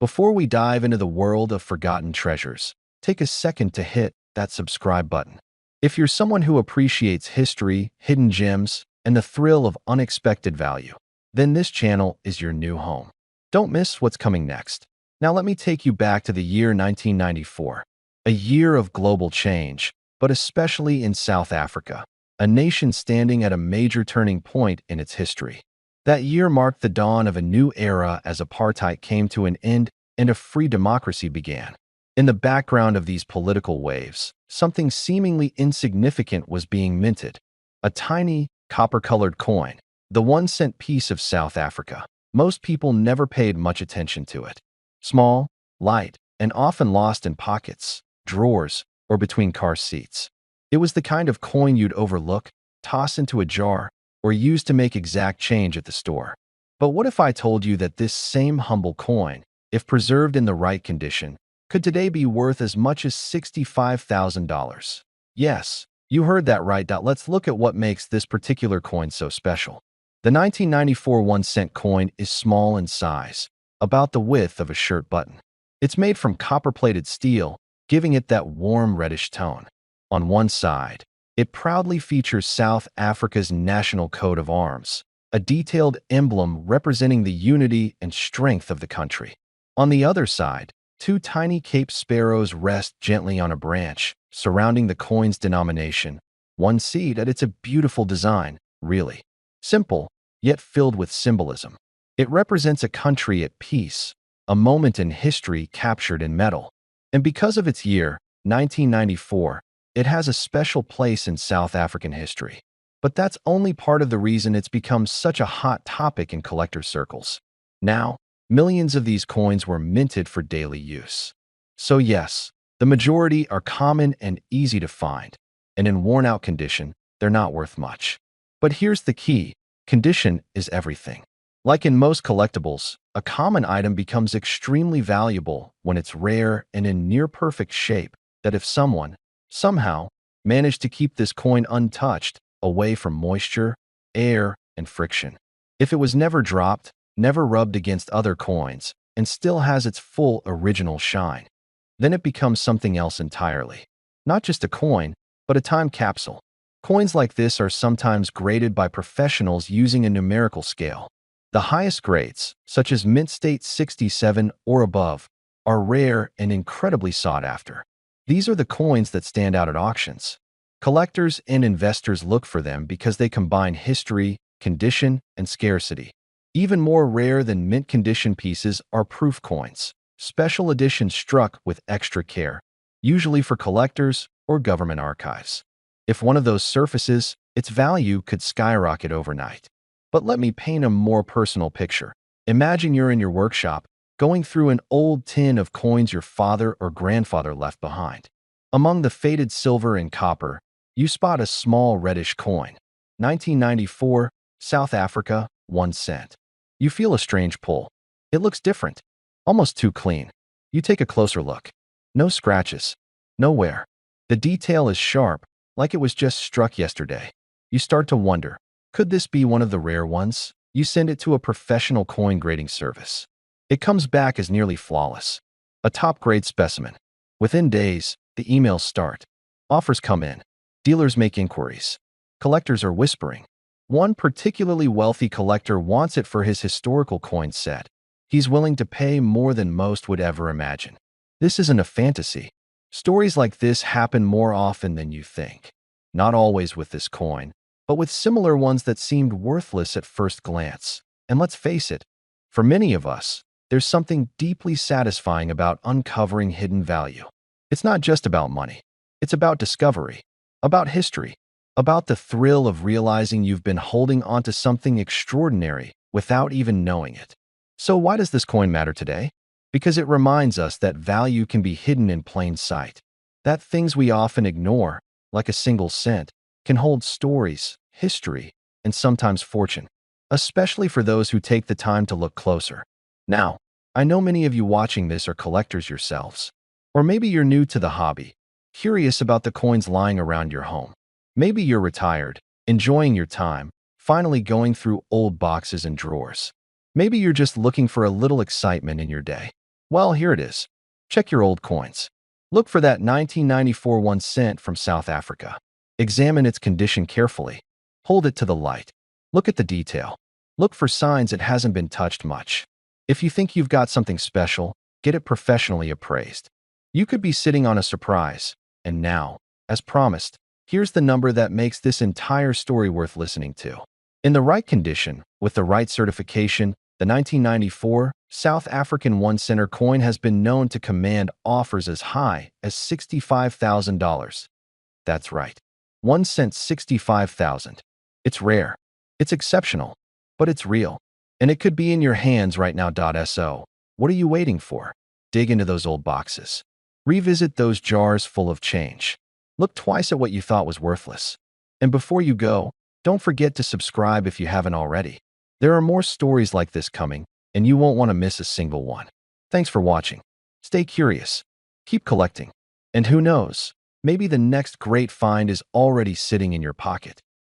Before we dive into the world of forgotten treasures, take a second to hit that subscribe button. If you're someone who appreciates history, hidden gems, and the thrill of unexpected value, then this channel is your new home. Don't miss what's coming next. Now let me take you back to the year 1994, a year of global change, but especially in South Africa, a nation standing at a major turning point in its history. That year marked the dawn of a new era as apartheid came to an end and a free democracy began. In the background of these political waves, something seemingly insignificant was being minted. A tiny, copper-colored coin, the 1-cent piece of South Africa. Most people never paid much attention to it. Small, light, and often lost in pockets, drawers, or between car seats. It was the kind of coin you'd overlook, toss into a jar, or use to make exact change at the store. But what if I told you that this same humble coin, if preserved in the right condition, could today be worth as much as $65,000? Yes, you heard that right. Let's look at what makes this particular coin so special. The 1994 1-cent coin is small in size, about the width of a shirt button. It's made from copper-plated steel, giving it that warm reddish tone. On one side, it proudly features South Africa's national coat of arms, a detailed emblem representing the unity and strength of the country. On the other side, two tiny Cape sparrows rest gently on a branch, surrounding the coin's denomination. One seed, and it's a beautiful design, really. Simple, yet filled with symbolism. It represents a country at peace, a moment in history captured in metal. And because of its year, 1994, it has a special place in South African history. But that's only part of the reason it's become such a hot topic in collector circles. Now, millions of these coins were minted for daily use. So yes, the majority are common and easy to find, and in worn-out condition, they're not worth much. But here's the key: condition is everything. Like in most collectibles, a common item becomes extremely valuable when it's rare and in near-perfect shape, that if someone, somehow, managed to keep this coin untouched, away from moisture, air, and friction. If it was never dropped, never rubbed against other coins, and still has its full original shine, then it becomes something else entirely. Not just a coin, but a time capsule. Coins like this are sometimes graded by professionals using a numerical scale. The highest grades, such as mint state 67 or above, are rare and incredibly sought after. These are the coins that stand out at auctions. Collectors and investors look for them because they combine history, condition, and scarcity. Even more rare than mint condition pieces are proof coins, special editions struck with extra care, usually for collectors or government archives. If one of those surfaces, its value could skyrocket overnight. But let me paint a more personal picture. Imagine you're in your workshop, going through an old tin of coins your father or grandfather left behind. Among the faded silver and copper, you spot a small reddish coin. 1994, South Africa, 1 cent. You feel a strange pull. It looks different, almost too clean. You take a closer look. No scratches. No wear. The detail is sharp, like it was just struck yesterday. You start to wonder, could this be one of the rare ones? You send it to a professional coin grading service. It comes back as nearly flawless. A top-grade specimen. Within days, the emails start. Offers come in. Dealers make inquiries. Collectors are whispering. One particularly wealthy collector wants it for his historical coin set. He's willing to pay more than most would ever imagine. This isn't a fantasy. Stories like this happen more often than you think. Not always with this coin, but with similar ones that seemed worthless at first glance. And let's face it, for many of us, there's something deeply satisfying about uncovering hidden value. It's not just about money. It's about discovery, about history, about the thrill of realizing you've been holding onto something extraordinary without even knowing it. So why does this coin matter today? Because it reminds us that value can be hidden in plain sight. That things we often ignore, like a single cent, can hold stories, history, and sometimes fortune, especially for those who take the time to look closer. Now, I know many of you watching this are collectors yourselves. Or maybe you're new to the hobby, curious about the coins lying around your home. Maybe you're retired, enjoying your time, finally going through old boxes and drawers. Maybe you're just looking for a little excitement in your day. Well, here it is. Check your old coins. Look for that 1994 1 cent from South Africa. Examine its condition carefully. Hold it to the light. Look at the detail. Look for signs it hasn't been touched much. If you think you've got something special, get it professionally appraised. You could be sitting on a surprise. And now, as promised, here's the number that makes this entire story worth listening to. In the right condition, with the right certification, the 1994 South African 1 center coin has been known to command offers as high as $65,000. That's right. 1 cent, 65,000. It's rare. It's exceptional. But it's real. And it could be in your hands right now. So, what are you waiting for? Dig into those old boxes. Revisit those jars full of change. Look twice at what you thought was worthless. And before you go, don't forget to subscribe if you haven't already. There are more stories like this coming, and you won't want to miss a single one. Thanks for watching. Stay curious. Keep collecting. And who knows, maybe the next great find is already sitting in your pocket.